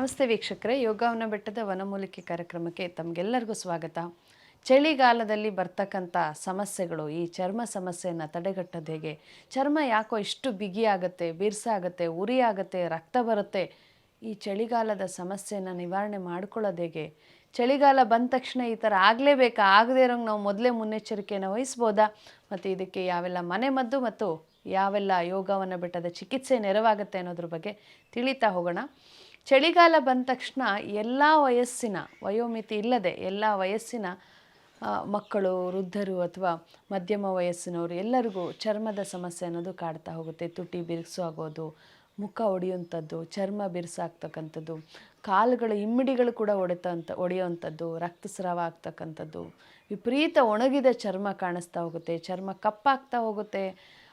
ನಮಸ್ತೆ ವೀಕ್ಷಕರೇ, ಯೋಗವನ ಬೆಟ್ಟದ ವನಮೂಲಿಕೆ ಕಾರ್ಯಕ್ರಮಕ್ಕೆ ತಮಗೆಲ್ಲರಿಗೂ ಸ್ವಾಗತ. ಚಳಿಗಾಲದಲ್ಲಿ ಬರ್ತಕ್ಕಂಥ ಸಮಸ್ಯೆಗಳು, ಈ ಚರ್ಮ ಸಮಸ್ಯೆಯನ್ನು ತಡೆಗಟ್ಟೋದು ಹೇಗೆ? ಚರ್ಮ ಯಾಕೋ ಇಷ್ಟು ಬಿಗಿಯಾಗುತ್ತೆ, ಬಿರ್ಸಾಗುತ್ತೆ, ಉರಿ ಆಗುತ್ತೆ, ರಕ್ತ ಬರುತ್ತೆ. ಈ ಚಳಿಗಾಲದ ಸಮಸ್ಯೆಯನ್ನು ನಿವಾರಣೆ ಮಾಡ್ಕೊಳ್ಳೋದು ಹೇಗೆ? ಚಳಿಗಾಲ ಬಂದ ತಕ್ಷಣ ಈ ಥರ ಆಗಲೇಬೇಕಾ? ಆಗದೇ ಇರೋಂಗೆ ನಾವು ಮೊದಲೇ ಮುನ್ನೆಚ್ಚರಿಕೆಯನ್ನು ವಹಿಸ್ಬೋದಾ? ಮತ್ತು ಇದಕ್ಕೆ ಯಾವೆಲ್ಲ ಮನೆಮದ್ದು ಮತ್ತು ಯಾವೆಲ್ಲ ಯೋಗವನ ಬೆಟ್ಟದ ಚಿಕಿತ್ಸೆ ನೆರವಾಗುತ್ತೆ ಅನ್ನೋದ್ರ ಬಗ್ಗೆ ತಿಳಿತಾ ಹೋಗೋಣ. ಚಳಿಗಾಲ ಬಂದ ತಕ್ಷಣ ಎಲ್ಲ ವಯಸ್ಸಿನ, ವಯೋಮಿತಿ ಇಲ್ಲದೆ ಎಲ್ಲ ವಯಸ್ಸಿನ ಮಕ್ಕಳು, ವೃದ್ಧರು ಅಥವಾ ಮಧ್ಯಮ ವಯಸ್ಸಿನವರು ಎಲ್ಲರಿಗೂ ಚರ್ಮದ ಸಮಸ್ಯೆ ಅನ್ನೋದು ಕಾಡ್ತಾ ಹೋಗುತ್ತೆ. ತುಟಿ ಬಿರುಸು ಆಗೋದು, ಮುಖ ಒಡೆಯುವಂಥದ್ದು, ಚರ್ಮ ಬಿರುಸಾಗ್ತಕ್ಕಂಥದ್ದು, ಕಾಲುಗಳ ಇಮ್ಮಿಡಿಗಳು ಕೂಡ ಒಡೆಯುವಂಥದ್ದು, ರಕ್ತಸ್ರಾವ ಆಗ್ತಕ್ಕಂಥದ್ದು, ವಿಪರೀತ ಒಣಗಿದ ಚರ್ಮ ಕಾಣಿಸ್ತಾ ಹೋಗುತ್ತೆ, ಚರ್ಮ ಕಪ್ಪಾಗ್ತಾ ಹೋಗುತ್ತೆ,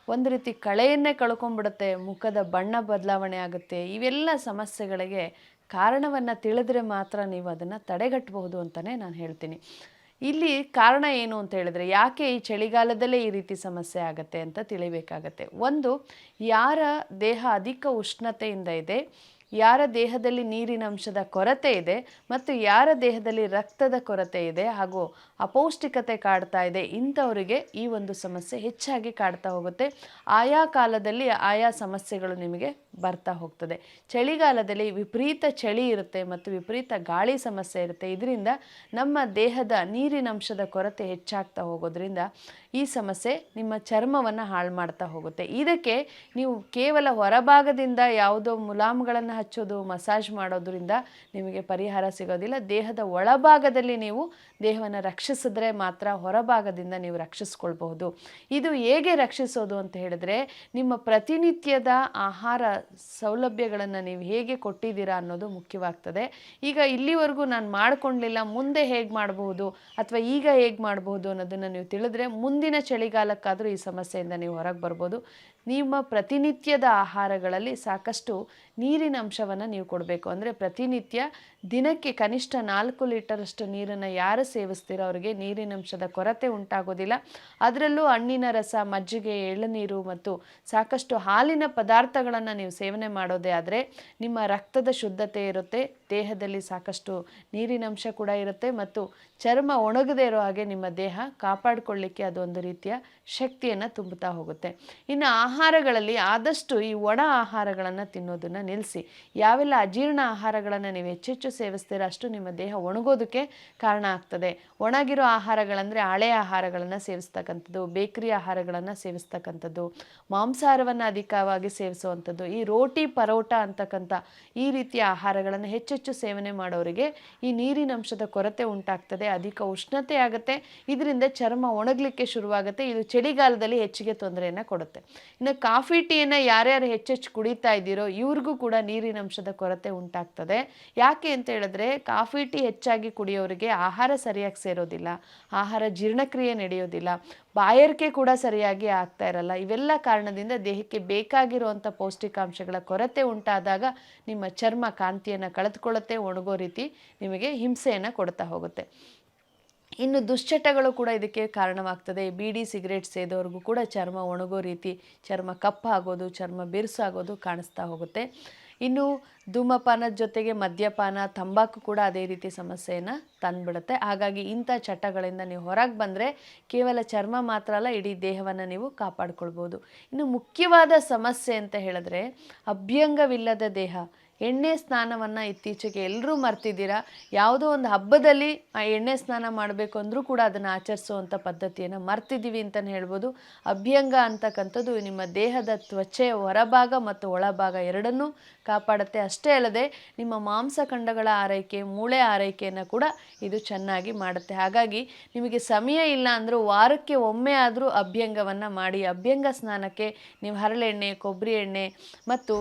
ಒಂದು ರೀತಿ ಕಳೆಯನ್ನೇ ಕಳ್ಕೊಂಡ್ಬಿಡುತ್ತೆ, ಮುಖದ ಬಣ್ಣ ಬದಲಾವಣೆ ಆಗುತ್ತೆ. ಇವೆಲ್ಲ ಸಮಸ್ಯೆಗಳಿಗೆ ಕಾರಣವನ್ನು ತಿಳಿದ್ರೆ ಮಾತ್ರ ನೀವು ಅದನ್ನು ತಡೆಗಟ್ಟಬಹುದು ಅಂತಲೇ ನಾನು ಹೇಳ್ತೀನಿ. ಇಲ್ಲಿ ಕಾರಣ ಏನು ಅಂತ ಹೇಳಿದ್ರೆ, ಯಾಕೆ ಈ ಚಳಿಗಾಲದಲ್ಲೇ ಈ ರೀತಿ ಸಮಸ್ಯೆ ಆಗುತ್ತೆ ಅಂತ ತಿಳಿಬೇಕಾಗತ್ತೆ. ಒಂದು, ಯಾರ ದೇಹ ಅಧಿಕ ಉಷ್ಣತೆಯಿಂದ ಇದೆ, ಯಾರ ದೇಹದಲ್ಲಿ ನೀರಿನ ಅಂಶದ ಕೊರತೆ ಇದೆ ಮತ್ತು ಯಾರ ದೇಹದಲ್ಲಿ ರಕ್ತದ ಕೊರತೆ ಇದೆ ಹಾಗೂ ಅಪೌಷ್ಟಿಕತೆ ಕಾಡ್ತಾ ಇದೆ, ಇಂಥವರಿಗೆ ಈ ಒಂದು ಸಮಸ್ಯೆ ಹೆಚ್ಚಾಗಿ ಕಾಡ್ತಾ ಹೋಗುತ್ತೆ. ಆಯಾ ಕಾಲದಲ್ಲಿ ಆಯಾ ಸಮಸ್ಯೆಗಳು ನಿಮಗೆ ಬರ್ತಾ ಹೋಗ್ತದೆ. ಚಳಿಗಾಲದಲ್ಲಿ ವಿಪರೀತ ಚಳಿ ಇರುತ್ತೆ ಮತ್ತು ವಿಪರೀತ ಗಾಳಿ ಸಮಸ್ಯೆ ಇರುತ್ತೆ. ಇದರಿಂದ ನಮ್ಮ ದೇಹದ ನೀರಿನ ಅಂಶದ ಕೊರತೆ ಹೆಚ್ಚಾಗ್ತಾ ಹೋಗೋದ್ರಿಂದ ಈ ಸಮಸ್ಯೆ ನಿಮ್ಮ ಚರ್ಮವನ್ನು ಹಾಳು ಮಾಡ್ತಾ ಹೋಗುತ್ತೆ. ಇದಕ್ಕೆ ನೀವು ಕೇವಲ ಹೊರಭಾಗದಿಂದ ಯಾವುದೋ ಮುಲಾಮ್ಗಳನ್ನು ಹಚ್ಚೋದು, ಮಸಾಜ್ ಮಾಡೋದ್ರಿಂದ ನಿಮಗೆ ಪರಿಹಾರ ಸಿಗೋದಿಲ್ಲ. ದೇಹದ ಒಳಭಾಗದಲ್ಲಿ ನೀವು ದೇಹವನ್ನು ರಕ್ಷಿಸಿದ್ರೆ ಮಾತ್ರ ಹೊರಭಾಗದಿಂದ ನೀವು ರಕ್ಷಿಸ್ಕೊಳ್ಬಹುದು. ಇದು ಹೇಗೆ ರಕ್ಷಿಸೋದು ಅಂತ ಹೇಳಿದ್ರೆ, ನಿಮ್ಮ ಪ್ರತಿನಿತ್ಯದ ಆಹಾರ ಸೌಲಭ್ಯಗಳನ್ನು ನೀವು ಹೇಗೆ ಕೊಟ್ಟಿದ್ದೀರಾ ಅನ್ನೋದು ಮುಖ್ಯವಾಗ್ತದೆ. ಈಗ ಇಲ್ಲಿವರೆಗೂ ನಾನು ಮಾಡ್ಕೊಳ್ಳಲಿಲ್ಲ, ಮುಂದೆ ಹೇಗೆ ಮಾಡಬಹುದು ಅಥವಾ ಈಗ ಹೇಗೆ ಮಾಡಬಹುದು ಅನ್ನೋದನ್ನು ನೀವು ತಿಳಿದ್ರೆ ಮುಂದಿನ ಚಳಿಗಾಲಕ್ಕಾದರೂ ಈ ಸಮಸ್ಯೆಯಿಂದ ನೀವು ಹೊರಗೆ ಬರ್ಬೋದು. ನಿಮ್ಮ ಪ್ರತಿನಿತ್ಯದ ಆಹಾರಗಳಲ್ಲಿ ಸಾಕಷ್ಟು ನೀರಿನ ಅಂಶವನ್ನು ನೀವು ಕೊಡಬೇಕು. ಅಂದರೆ ಪ್ರತಿನಿತ್ಯ ದಿನಕ್ಕೆ ಕನಿಷ್ಠ 4 ಲೀಟರಷ್ಟು ನೀರನ್ನು ಯಾರು ಸೇವಿಸ್ತೀರೋ ಅವರಿಗೆ ನೀರಿನ ಅಂಶದ ಕೊರತೆ ಉಂಟಾಗೋದಿಲ್ಲ. ಅದರಲ್ಲೂ ಹಣ್ಣಿನ ರಸ, ಮಜ್ಜಿಗೆ, ಎಳನೀರು ಮತ್ತು ಸಾಕಷ್ಟು ಹಾಲಿನ ಪದಾರ್ಥಗಳನ್ನು ನೀವು ಸೇವನೆ ಮಾಡೋದೇ ಆದರೆ ನಿಮ್ಮ ರಕ್ತದ ಶುದ್ಧತೆ ಇರುತ್ತೆ, ದೇಹದಲ್ಲಿ ಸಾಕಷ್ಟು ನೀರಿನ ಅಂಶ ಕೂಡ ಇರುತ್ತೆ ಮತ್ತು ಚರ್ಮ ಒಣಗದೇ ಇರೋ ಹಾಗೆ ನಿಮ್ಮ ದೇಹ ಕಾಪಾಡಿಕೊಳ್ಳಿಕ್ಕೆ ಅದೊಂದು ರೀತಿಯ ಶಕ್ತಿಯನ್ನು ತುಂಬುತ್ತಾ ಹೋಗುತ್ತೆ. ಇನ್ನು ಆಹಾರಗಳಲ್ಲಿ ಆದಷ್ಟು ಈ ಒಣ ಆಹಾರಗಳನ್ನು ತಿನ್ನೋದನ್ನು ನಿಲ್ಲಿಸಿ. ಯಾವೆಲ್ಲ ಅಜೀರ್ಣ ಆಹಾರಗಳನ್ನು ನೀವು ಹೆಚ್ಚೆಚ್ಚು ಸೇವಿಸ್ತೀರ ಅಷ್ಟು ನಿಮ್ಮ ದೇಹ ಒಣಗೋದಕ್ಕೆ ಕಾರಣ ಆಗ್ತದೆ. ಒಣಗಿರೋ ಆಹಾರಗಳಂದರೆ ಹಳೆ ಆಹಾರಗಳನ್ನು ಸೇವಿಸ್ತಕ್ಕಂಥದ್ದು, ಬೇಕರಿ ಆಹಾರಗಳನ್ನು ಸೇವಿಸ್ತಕ್ಕಂಥದ್ದು, ಮಾಂಸಾಹಾರವನ್ನು ಅಧಿಕವಾಗಿ ಸೇವಿಸುವಂಥದ್ದು, ಈ ರೋಟಿ ಪರೋಟ ಅಂತಕ್ಕಂಥ ಈ ರೀತಿಯ ಆಹಾರಗಳನ್ನು ಹೆಚ್ಚೆಚ್ಚು ಸೇವನೆ ಮಾಡೋರಿಗೆ ಈ ನೀರಿನ ಅಂಶದ ಕೊರತೆ ಉಂಟಾಗ್ತದೆ, ಅಧಿಕ ಉಷ್ಣತೆ ಆಗುತ್ತೆ, ಇದರಿಂದ ಚರ್ಮ ಒಣಗಲಿಕ್ಕೆ ಶುರುವಾಗುತ್ತೆ. ಇದು ಚಳಿಗಾಲದಲ್ಲಿ ಹೆಚ್ಚಿಗೆ ತೊಂದರೆಯನ್ನು ಕೊಡುತ್ತೆ. ಇನ್ನು ಕಾಫಿ ಟೀಯನ್ನು ಯಾರ್ಯಾರು ಹೆಚ್ಚೆಚ್ಚು ಕುಡಿತಾ ಇದ್ದೀರೋ ಇವ್ರಿಗೂ ಕೂಡ ನೀರಿನ ಅಂಶದ ಕೊರತೆ ಉಂಟಾಗ್ತದೆ. ಯಾಕೆ ಅಂತ ಹೇಳಿದ್ರೆ, ಕಾಫಿ ಟೀ ಹೆಚ್ಚಾಗಿ ಕುಡಿಯೋರಿಗೆ ಆಹಾರ ಸರಿಯಾಗಿ ಸೇರೋದಿಲ್ಲ, ಆಹಾರ ಜೀರ್ಣಕ್ರಿಯೆ ನಡೆಯೋದಿಲ್ಲ, ಬಾಯಾರಿಕೆ ಕೂಡ ಸರಿಯಾಗಿ ಆಗ್ತಾ ಇರಲ್ಲ. ಇವೆಲ್ಲ ಕಾರಣದಿಂದ ದೇಹಕ್ಕೆ ಬೇಕಾಗಿರುವಂಥ ಪೌಷ್ಟಿಕಾಂಶಗಳ ಕೊರತೆ ಉಂಟಾದಾಗ ನಿಮ್ಮ ಚರ್ಮ ಕಾಂತಿಯನ್ನು ಕಳೆದುಕೊಳ್ಳುತ್ತೆ, ಒಣಗೋ ರೀತಿ ನಿಮಗೆ ಹಿಂಸೆಯನ್ನು ಕೊಡ್ತಾ ಹೋಗುತ್ತೆ. ಇನ್ನು ದುಶ್ಚಟಗಳು ಕೂಡ ಇದಕ್ಕೆ ಕಾರಣವಾಗ್ತದೆ. ಬೀಡಿ ಸಿಗರೇಟ್ ಸೇದೋರ್ಗೂ ಕೂಡ ಚರ್ಮ ಒಣಗೋ ರೀತಿ, ಚರ್ಮ ಕಪ್ಪಾಗೋದು, ಚರ್ಮ ಬಿರುಸಾಗೋದು ಕಾಣಿಸ್ತಾ ಹೋಗುತ್ತೆ. ಇನ್ನು ಧೂಮಪಾನದ ಜೊತೆಗೆ ಮದ್ಯಪಾನ, ತಂಬಾಕು ಕೂಡ ಅದೇ ರೀತಿ ಸಮಸ್ಯೆಯನ್ನು ತಂದುಬಿಡುತ್ತೆ. ಹಾಗಾಗಿ ಇಂಥ ಚಟಗಳಿಂದ ನೀವು ಹೊರಗೆ ಬಂದರೆ ಕೇವಲ ಚರ್ಮ ಮಾತ್ರ ಅಲ್ಲ, ಇಡೀ ದೇಹವನ್ನು ನೀವು ಕಾಪಾಡ್ಕೊಳ್ಬೋದು. ಇನ್ನು ಮುಖ್ಯವಾದ ಸಮಸ್ಯೆ ಅಂತ ಹೇಳಿದ್ರೆ ಅಭ್ಯಂಗವಿಲ್ಲದ ದೇಹ. ಎಣ್ಣೆ ಸ್ನಾನವನ್ನು ಇತ್ತೀಚೆಗೆ ಎಲ್ಲರೂ ಮರ್ತಿದ್ದೀರಾ. ಯಾವುದೋ ಒಂದು ಹಬ್ಬದಲ್ಲಿ ಎಣ್ಣೆ ಸ್ನಾನ ಮಾಡಬೇಕು ಅಂದರೂ ಕೂಡ ಅದನ್ನು ಆಚರಿಸುವಂಥ ಪದ್ಧತಿಯನ್ನು ಮರ್ತಿದ್ದೀವಿ ಅಂತಲೇ ಹೇಳ್ಬೋದು. ಅಭ್ಯಂಗ ಅಂತಕ್ಕಂಥದ್ದು ನಿಮ್ಮ ದೇಹದ ತ್ವಚೆಯ ಹೊರಭಾಗ ಮತ್ತು ಒಳಭಾಗ ಎರಡನ್ನೂ ಕಾಪಾಡುತ್ತೆ. ಅಷ್ಟೇ ಅಲ್ಲದೆ ನಿಮ್ಮ ಮಾಂಸಖಂಡಗಳ ಆರೈಕೆ, ಮೂಳೆ ಆರೈಕೆಯನ್ನು ಕೂಡ ಇದು ಚೆನ್ನಾಗಿ ಮಾಡುತ್ತೆ. ಹಾಗಾಗಿ ನಿಮಗೆ ಸಮಯ ಇಲ್ಲ ಅಂದರೂ ವಾರಕ್ಕೆ ಒಮ್ಮೆ ಆದರೂ ಅಭ್ಯಂಗವನ್ನು ಮಾಡಿ. ಅಭ್ಯಂಗ ಸ್ನಾನಕ್ಕೆ ನೀವು ಹರಳೆಣ್ಣೆ, ಕೊಬ್ಬರಿ ಎಣ್ಣೆ ಮತ್ತು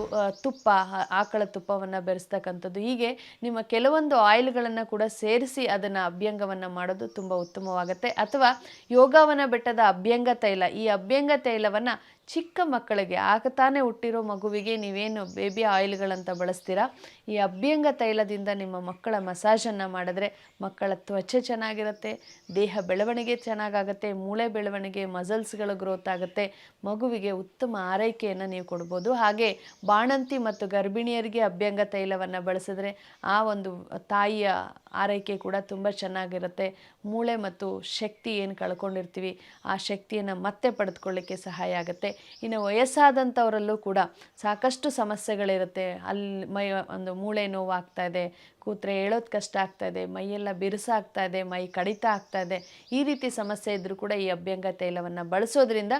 ತುಪ್ಪ, ಆಕಳ ತುಪ್ಪವನ್ನು ಬೆರೆಸ್ತಕ್ಕಂಥದ್ದು, ಹೀಗೆ ನಿಮ್ಮ ಕೆಲವೊಂದು ಆಯಿಲ್ಗಳನ್ನು ಕೂಡ ಸೇರಿಸಿ ಅದನ್ನು ಅಭ್ಯಂಗವನ್ನು ಮಾಡೋದು ತುಂಬ ಉತ್ತಮವಾಗುತ್ತೆ. ಅಥವಾ ಯೋಗವನ ಬೆಟ್ಟದ ಅಭ್ಯಂಗ ತೈಲ, ಈ ಅಭ್ಯಂಗ ತೈಲವನ್ನು ಚಿಕ್ಕ ಮಕ್ಕಳಿಗೆ ಆಗ ತಾನೇ ಹುಟ್ಟಿರೋ ಮಗುವಿಗೆ ನೀವೇನು ಬೇಬಿ ಆಯಿಲ್ಗಳಂತ ಬಳಸ್ತೀರಾ, ಈ ಅಭ್ಯಂಗ ತೈಲದಿಂದ ನಿಮ್ಮ ಮಕ್ಕಳ ಮಸಾಜನ್ನು ಮಾಡಿದ್ರೆ ಮಕ್ಕಳ ತ್ವಚೆ ಚೆನ್ನಾಗಿರುತ್ತೆ, ದೇಹ ಬೆಳವಣಿಗೆ ಚೆನ್ನಾಗಾಗುತ್ತೆ, ಮೂಳೆ ಬೆಳವಣಿಗೆ, ಮಸಲ್ಸ್ಗಳು ಗ್ರೋತ್ ಆಗುತ್ತೆ, ಮಗುವಿಗೆ ಉತ್ತಮ ಆರೈಕೆಯನ್ನು ನೀವು ಕೊಡ್ಬೋದು. ಹಾಗೆ ಬಾಣಂತಿ ಮತ್ತು ಗರ್ಭಿಣಿಯರಿಗೆ ಅಭ್ಯಂಗ ತೈಲವನ್ನು ಬಳಸಿದ್ರೆ ಆ ಒಂದು ತಾಯಿಯ ಆರೈಕೆ ಕೂಡ ತುಂಬ ಚೆನ್ನಾಗಿರುತ್ತೆ. ಮೂಳೆ ಮತ್ತು ಶಕ್ತಿ ಏನು ಕಳ್ಕೊಂಡಿರ್ತೀವಿ ಆ ಶಕ್ತಿಯನ್ನು ಮತ್ತೆ ಪಡೆದುಕೊಳ್ಳಿಕ್ಕೆ ಸಹಾಯ ಆಗುತ್ತೆ. ಇನ್ನು ವಯಸ್ಸಾದಂಥವರಲ್ಲೂ ಕೂಡ ಸಾಕಷ್ಟು ಸಮಸ್ಯೆಗಳಿರುತ್ತೆ. ಅಲ್ಲಿ ಒಂದು ಮೂಳೆ ನೋವಾಗ್ತಾ ಇದೆ, ಕೂತ್ರೆ ಹೇಳೋದು ಕಷ್ಟ ಆಗ್ತಾ ಇದೆ, ಮೈಯೆಲ್ಲ ಬಿರುಸಾಗ್ತಾ ಇದೆ, ಮೈ ಕಡಿತ ಆಗ್ತಾ ಇದೆ, ಈ ರೀತಿ ಸಮಸ್ಯೆ ಇದ್ದರೂ ಕೂಡ ಈ ಅಭ್ಯಂಗ ತೈಲವನ್ನು ಬಳಸೋದ್ರಿಂದ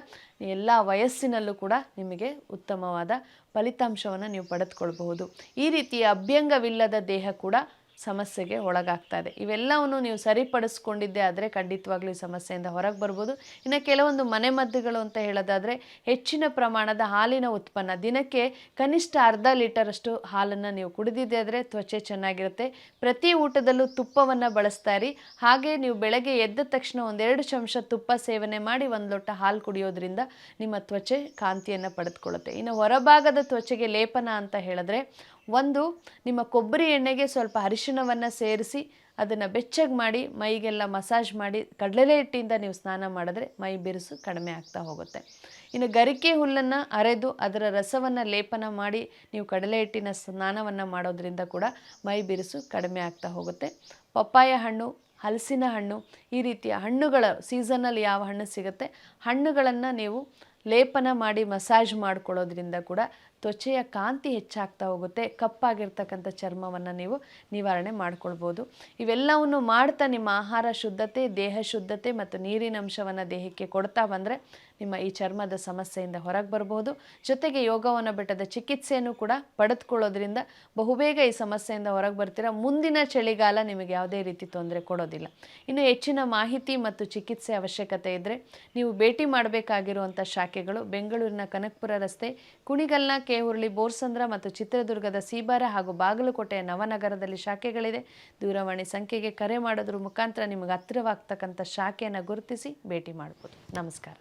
ಎಲ್ಲ ವಯಸ್ಸಿನಲ್ಲೂ ಕೂಡ ನಿಮಗೆ ಉತ್ತಮವಾದ ಫಲಿತಾಂಶವನ್ನು ನೀವು ಪಡೆದುಕೊಳ್ಬಹುದು. ಈ ರೀತಿ ಅಭ್ಯಂಗವಿಲ್ಲದ ದೇಹ ಕೂಡ ಸಮಸ್ಯೆಗೆ ಒಳಗಾಗ್ತಾ ಇದೆ. ಇವೆಲ್ಲವನ್ನು ನೀವು ಸರಿಪಡಿಸ್ಕೊಂಡಿದ್ದೆ ಆದರೆ ಖಂಡಿತವಾಗ್ಲೂ ಈ ಸಮಸ್ಯೆಯಿಂದ ಹೊರಗೆ ಬರ್ಬೋದು. ಇನ್ನು ಕೆಲವೊಂದು ಮನೆಮದ್ದುಗಳು ಅಂತ ಹೇಳೋದಾದರೆ, ಹೆಚ್ಚಿನ ಪ್ರಮಾಣದ ಹಾಲಿನ ಉತ್ಪನ್ನ, ದಿನಕ್ಕೆ ಕನಿಷ್ಠ ಅರ್ಧ ಲೀಟರಷ್ಟು ಹಾಲನ್ನು ನೀವು ಕುಡಿದಿದ್ದೆ ಆದರೆ ತ್ವಚೆ ಚೆನ್ನಾಗಿರುತ್ತೆ. ಪ್ರತಿ ಊಟದಲ್ಲೂ ತುಪ್ಪವನ್ನು ಬಳಸ್ತಾ ಇರಿ. ಹಾಗೆ ನೀವು ಬೆಳಗ್ಗೆ ಎದ್ದ ತಕ್ಷಣ 1-2 ಚಮಚ ತುಪ್ಪ ಸೇವನೆ ಮಾಡಿ 1 ಲೋಟ ಹಾಲು ಕುಡಿಯೋದ್ರಿಂದ ನಿಮ್ಮ ತ್ವಚೆ ಕಾಂತಿಯನ್ನು ಪಡೆದುಕೊಳ್ಳುತ್ತೆ. ಇನ್ನು ಹೊರಭಾಗದ ತ್ವಚೆಗೆ ಲೇಪನ ಅಂತ ಹೇಳಿದ್ರೆ, ಒಂದು ನಿಮ್ಮ ಕೊಬ್ಬರಿ ಎಣ್ಣೆಗೆ ಸ್ವಲ್ಪ ಅರಿಶಿಣವನ್ನು ಸೇರಿಸಿ ಅದನ್ನು ಬೆಚ್ಚಗೆ ಮಾಡಿ ಮೈಗೆಲ್ಲ ಮಸಾಜ್ ಮಾಡಿ ಕಡಲೆ ಹಿಟ್ಟಿಂದ ನೀವು ಸ್ನಾನ ಮಾಡಿದ್ರೆ ಮೈ ಬಿರುಸು ಕಡಿಮೆ ಆಗ್ತಾ ಹೋಗುತ್ತೆ. ಇನ್ನು ಗರಿಕೆ ಹುಲ್ಲನ್ನು ಅರೆದು ಅದರ ರಸವನ್ನು ಲೇಪನ ಮಾಡಿ ನೀವು ಕಡಲೆ ಹಿಟ್ಟಿನ ಸ್ನಾನವನ್ನು ಮಾಡೋದ್ರಿಂದ ಕೂಡ ಮೈ ಬಿರುಸು ಕಡಿಮೆ ಆಗ್ತಾ ಹೋಗುತ್ತೆ. ಪಪ್ಪಾಯ ಹಣ್ಣು, ಹಲಸಿನ ಹಣ್ಣು, ಈ ರೀತಿಯ ಹಣ್ಣುಗಳ ಸೀಸನಲ್ಲಿ ಯಾವ ಹಣ್ಣು ಸಿಗುತ್ತೆ ಹಣ್ಣುಗಳನ್ನು ನೀವು ಲೇಪನ ಮಾಡಿ ಮಸಾಜ್ ಮಾಡ್ಕೊಳ್ಳೋದ್ರಿಂದ ಕೂಡ ತ್ವಚೆಯ ಕಾಂತಿ ಹೆಚ್ಚಾಗ್ತಾ ಹೋಗುತ್ತೆ. ಕಪ್ಪಾಗಿರ್ತಕ್ಕಂಥ ಚರ್ಮವನ್ನು ನೀವು ನಿವಾರಣೆ ಮಾಡ್ಕೊಳ್ಬೋದು. ಇವೆಲ್ಲವನ್ನು ಮಾಡ್ತಾ ನಿಮ್ಮ ಆಹಾರ ಶುದ್ಧತೆ, ದೇಹ ಶುದ್ಧತೆ ಮತ್ತು ನೀರಿನ ಅಂಶವನ್ನು ದೇಹಕ್ಕೆ ಕೊಡ್ತಾ ಬಂದರೆ ನಿಮ್ಮ ಈ ಚರ್ಮದ ಸಮಸ್ಯೆಯಿಂದ ಹೊರಗೆ ಬರ್ಬೋದು. ಜೊತೆಗೆ ಯೋಗವನ ಬೆಟ್ಟದ ಚಿಕಿತ್ಸೆಯನ್ನು ಕೂಡ ಪಡೆದುಕೊಳ್ಳೋದ್ರಿಂದ ಬಹುಬೇಗ ಈ ಸಮಸ್ಯೆಯಿಂದ ಹೊರಗೆ ಬರ್ತೀರಾ. ಮುಂದಿನ ಚಳಿಗಾಲ ನಿಮಗೆ ಯಾವುದೇ ರೀತಿ ತೊಂದರೆ ಕೊಡೋದಿಲ್ಲ. ಇನ್ನು ಹೆಚ್ಚಿನ ಮಾಹಿತಿ ಮತ್ತು ಚಿಕಿತ್ಸೆ ಅವಶ್ಯಕತೆ ಇದ್ದರೆ ನೀವು ಭೇಟಿ ಮಾಡಬೇಕಾಗಿರುವಂಥ ಶಾಖೆಗಳು ಬೆಂಗಳೂರಿನ ಕನಕಪುರ ರಸ್ತೆ, ಕುಣಿಗಲ್ನ ಹುರುಳಿ, ಬೋರ್ಸಂದ್ರ ಮತ್ತು ಚಿತ್ರದುರ್ಗದ ಸೀಬಾರ ಹಾಗೂ ಬಾಗಲಕೋಟೆಯ ನವನಗರದಲ್ಲಿ ಶಾಖೆಗಳಿದೆ. ದೂರವಾಣಿ ಸಂಖ್ಯೆಗೆ ಕರೆ ಮಾಡೋದ್ರ ಮುಖಾಂತರ ನಿಮಗೆ ಹತ್ತಿರವಾಗ್ತಕ್ಕಂಥ ಶಾಖೆಯನ್ನು ಗುರುತಿಸಿ ಭೇಟಿ ಮಾಡ್ಬೋದು. ನಮಸ್ಕಾರ.